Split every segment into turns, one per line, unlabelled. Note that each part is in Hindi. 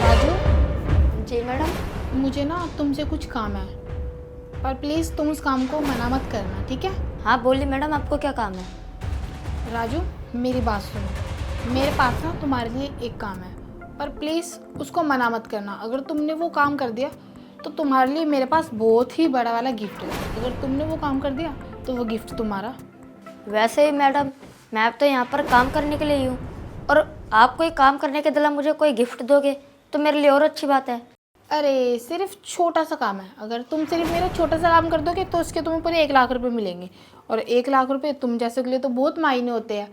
राजू,
जी मैडम।
मुझे ना तुमसे कुछ काम है, पर प्लीज़ तुम उस काम को मना मत करना, ठीक है?
हाँ बोलिए मैडम, आपको क्या काम है?
राजू, मेरी बात सुनो। मेरे पास ना तुम्हारे लिए एक काम है, पर प्लीज़ उसको मना मत करना। अगर तुमने वो काम कर दिया तो तुम्हारे लिए मेरे पास बहुत ही बड़ा वाला गिफ्ट है। अगर तुमने वो काम कर दिया तो वो गिफ्ट तुम्हारा।
वैसे ही मैडम, मैं तो यहाँ पर काम करने के लिए ही हूँ, और आप कोई काम करने के बदला मुझे कोई गिफ्ट दोगे तो मेरे लिए और अच्छी बात है।
अरे सिर्फ छोटा सा काम है। अगर तुम सिर्फ मेरा छोटा सा काम कर दोगे तो उसके तुम्हें पूरे 1 लाख रुपए मिलेंगे, और 1 लाख रुपए तुम जैसे के लिए तो बहुत मायने होते हैं।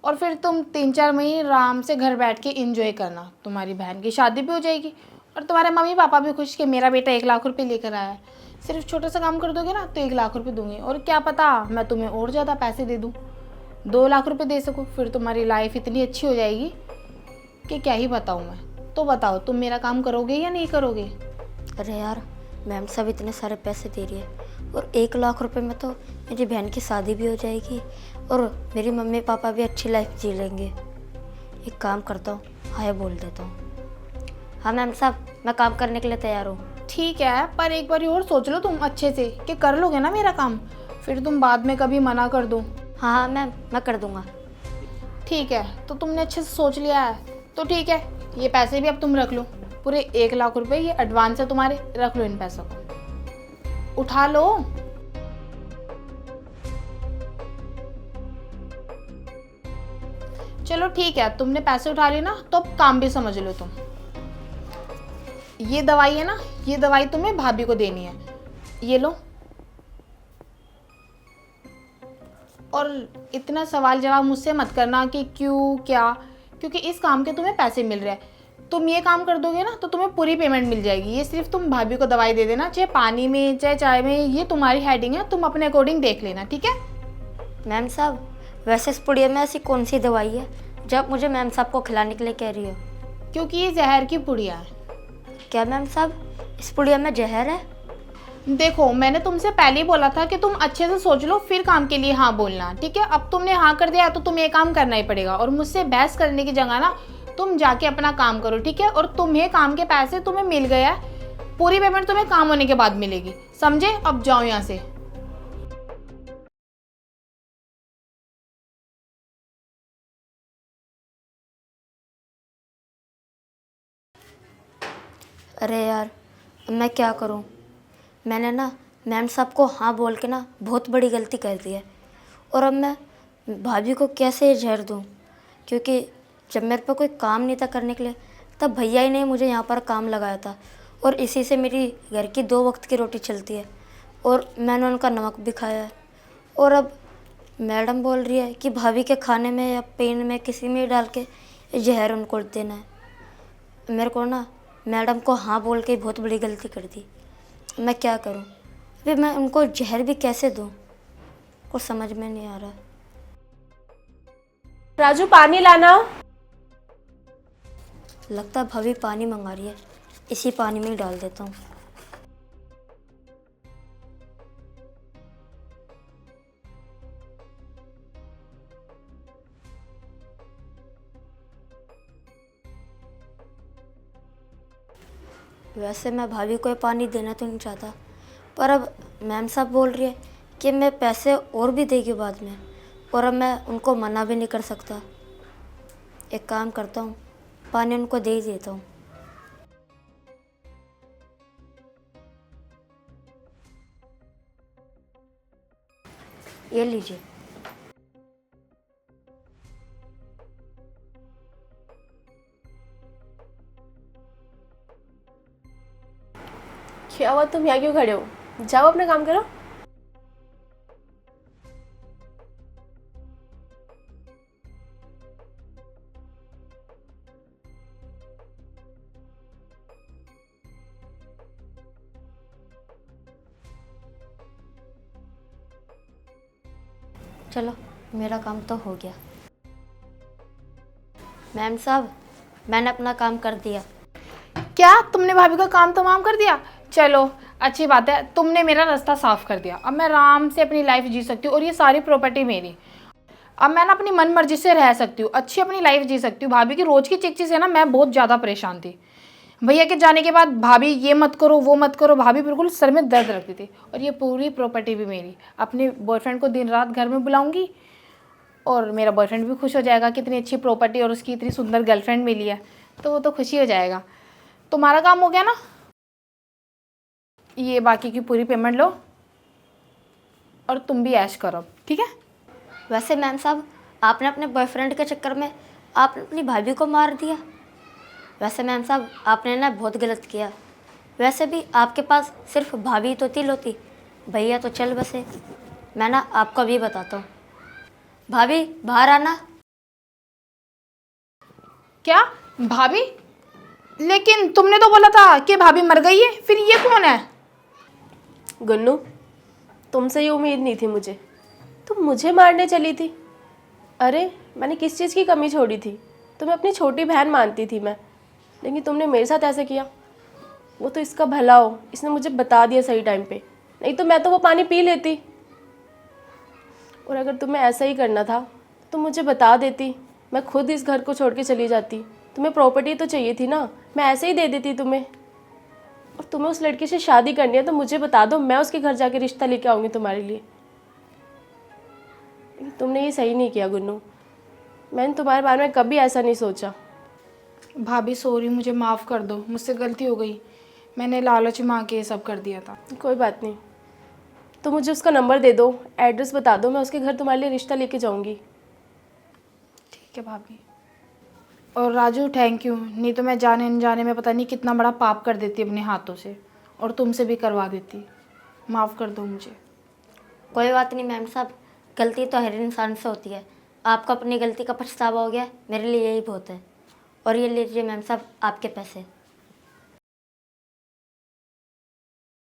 और फिर तुम 3-4 महीने आराम से घर बैठ के इंजॉय करना। तुम्हारी बहन की शादी भी हो जाएगी और तुम्हारे मम्मी पापा भी खुश कि मेरा बेटा 1 लाख रुपए लेकर आया है। सिर्फ छोटा सा काम कर दोगे ना तो 1 लाख रुपए दूंगी, और क्या पता मैं तुम्हें और ज़्यादा पैसे दे दूँ, 2 लाख रुपए दे सकूँ। फिर तुम्हारी लाइफ इतनी अच्छी हो जाएगी कि क्या ही बताऊँ मैं। तो बताओ, तुम मेरा काम करोगे या नहीं करोगे?
अरे यार, मैम सब इतने सारे पैसे दे रही है, और 1 लाख रुपए में तो मेरी बहन की शादी भी हो जाएगी और मेरी मम्मी पापा भी अच्छी लाइफ जी लेंगे। एक काम करता हूँ, हाय बोल देता हूँ। हाँ मैम साहब, मैं काम करने के लिए तैयार हूँ।
ठीक है, पर एक बार और सोच लो तुम अच्छे से कि कर लोगे ना मेरा काम। फिर तुम बाद में कभी मना कर दो।
हाँ हाँ मैम, मैं कर दूँगा।
ठीक है, तो तुमने अच्छे से सोच लिया है तो ठीक है। ये पैसे भी अब तुम रख लो, पूरे 1 लाख रुपए ये एडवांस है तुम्हारे। रख लो इन पैसों को, उठा लो। चलो ठीक है, तुमने पैसे उठा लिए ना, तो अब काम भी समझ लो तुम। ये दवाई है ना, ये दवाई तुम्हें भाभी को देनी है, ये लो। और इतना सवाल जवाब मुझसे मत करना कि क्यों क्या, क्योंकि इस काम के तुम्हें पैसे मिल रहे हैं। तुम ये काम कर दोगे ना तो तुम्हें पूरी पेमेंट मिल जाएगी। ये सिर्फ तुम भाभी को दवाई दे देना, चाहे पानी में चाहे चाय में। ये तुम्हारी हेडिंग है, तुम अपने अकॉर्डिंग देख लेना, ठीक है?
मैम साहब, वैसे इस पुड़िया में ऐसी कौन सी दवाई है जब मुझे मैम साहब को खिलाने के लिए कह रही हो?
क्योंकि ये जहर की पुड़िया है।
क्या मैम साहब, इस पुड़िया में जहर है?
देखो, मैंने तुमसे पहले ही बोला था कि तुम अच्छे से सोच लो फिर काम के लिए हाँ बोलना, ठीक है? अब तुमने हाँ कर दिया तो तुम्हें ये काम करना ही पड़ेगा, और मुझसे बहस करने की जगह ना तुम जाके अपना काम करो, ठीक है? और तुम्हें काम के पैसे तुम्हें मिल गया है, पूरी पेमेंट तुम्हें काम होने के बाद मिलेगी, समझे? अब जाओ यहाँ से।
अरे यार, अब मैं क्या करूं? मैंने ना मैम साहब को हाँ बोल के ना बहुत बड़ी गलती कर दी है, और अब मैं भाभी को कैसे जहर दूं? क्योंकि जब मेरे पे कोई काम नहीं था करने के लिए, तब भैया ही ने मुझे यहाँ पर काम लगाया था, और इसी से मेरी घर की 2 वक्त की रोटी चलती है, और मैंने उनका नमक भी खाया है। और अब मैडम बोल रही है कि भाभी के खाने में या पेन में किसी में डाल के जहर उनको देना है। मेरे को ना मैडम को हाँ बोल के बहुत बड़ी गलती कर दी। मैं क्या करूं? अभी मैं उनको जहर भी कैसे दूं? कुछ समझ में नहीं आ रहा।
राजू, पानी लाना।
लगता है भाभी पानी मंगा रही है, इसी पानी में ही डाल देता हूँ। वैसे मैं भाभी को ये पानी देना तो नहीं चाहता, पर अब मैम साहब बोल रही है कि मैं पैसे और भी देगी बाद में, और अब मैं उनको मना भी नहीं कर सकता। एक काम करता हूँ, पानी उनको दे ही देता हूँ। ये लीजिए।
क्या हुआ, तुम यहाँ क्यों खड़े हो? जाओ अपना काम करो।
चलो, मेरा काम तो हो गया। मैम साहब, मैंने अपना काम कर दिया।
क्या तुमने भाभी का काम तमाम कर दिया? चलो अच्छी बात है, तुमने मेरा रास्ता साफ कर दिया। अब मैं आराम से अपनी लाइफ जी सकती हूँ, और ये सारी प्रॉपर्टी मेरी। अब मैं ना अपनी मन मर्जी से रह सकती हूँ, अच्छी अपनी लाइफ जी सकती हूँ। भाभी की रोज की चिकचिक से ना मैं बहुत ज़्यादा परेशान थी। भैया के जाने के बाद भाभी ये मत करो वो मत करो, भाभी बिल्कुल सर में दर्द रखती थी। और ये पूरी प्रॉपर्टी भी मेरी। अपने बॉयफ्रेंड को दिन रात घर में बुलाऊंगी और मेरा बॉयफ्रेंड भी खुश हो जाएगा कि इतनी अच्छी प्रॉपर्टी और उसकी इतनी सुंदर गर्लफ्रेंड मिली है, तो वो तो खुशी हो जाएगा। तुम्हारा काम हो गया ना, ये बाकी की पूरी पेमेंट लो और तुम भी ऐश करो, ठीक है?
वैसे मैम साहब, आपने अपने बॉयफ्रेंड के चक्कर में आपने अपनी भाभी को मार दिया। वैसे मैम साहब, आपने ना बहुत गलत किया। वैसे भी आपके पास सिर्फ भाभी तो तिल होती, भैया तो चल बसे। मैं ना आपको अभी बताता हूँ। भाभी बाहर आना।
क्या भाभी? लेकिन तुमने तो बोला था कि भाभी मर गई है, फिर ये कौन है?
गुन्नू, तुमसे ये उम्मीद नहीं थी मुझे। तुम मुझे मारने चली थी। अरे मैंने किस चीज़ की कमी छोड़ी थी? तुम्हें अपनी छोटी बहन मानती थी मैं, लेकिन तुमने मेरे साथ ऐसे किया। वो तो इसका भला हो, इसने मुझे बता दिया सही टाइम पे, नहीं तो मैं तो वो पानी पी लेती। और अगर तुम्हें ऐसा ही करना था तो तुम मुझे बता देती, मैं खुद इस घर को छोड़ के चली जाती। तुम्हें प्रॉपर्टी तो चाहिए थी ना, मैं ऐसे ही दे देती तुम्हें। और तुम्हें उस लड़के से शादी करनी है तो मुझे बता दो, मैं उसके घर जाके रिश्ता लेके आऊँगी तुम्हारे लिए। लेकिन तुमने ये सही नहीं किया गुन्नू। मैंने तुम्हारे बारे में कभी ऐसा नहीं सोचा।
भाभी सॉरी, मुझे माफ़ कर दो, मुझसे गलती हो गई। मैंने लालच में आके ये सब कर दिया था।
कोई बात नहीं, तो मुझे उसका नंबर दे दो, एड्रेस बता दो, मैं उसके घर तुम्हारे लिए रिश्ता लेके जाऊँगी।
ठीक है भाभी। और राजू थैंक यू, नहीं तो मैं जाने अनजाने में पता नहीं कितना बड़ा पाप कर देती अपने हाथों से, और तुमसे भी करवा देती। माफ़ कर दो मुझे।
कोई बात नहीं मैम साहब, गलती तो हर इंसान से होती है। आपको अपनी गलती का पछतावा हो गया, मेरे लिए यही बहुत है। और ये लीजिए मैम साहब आपके पैसे।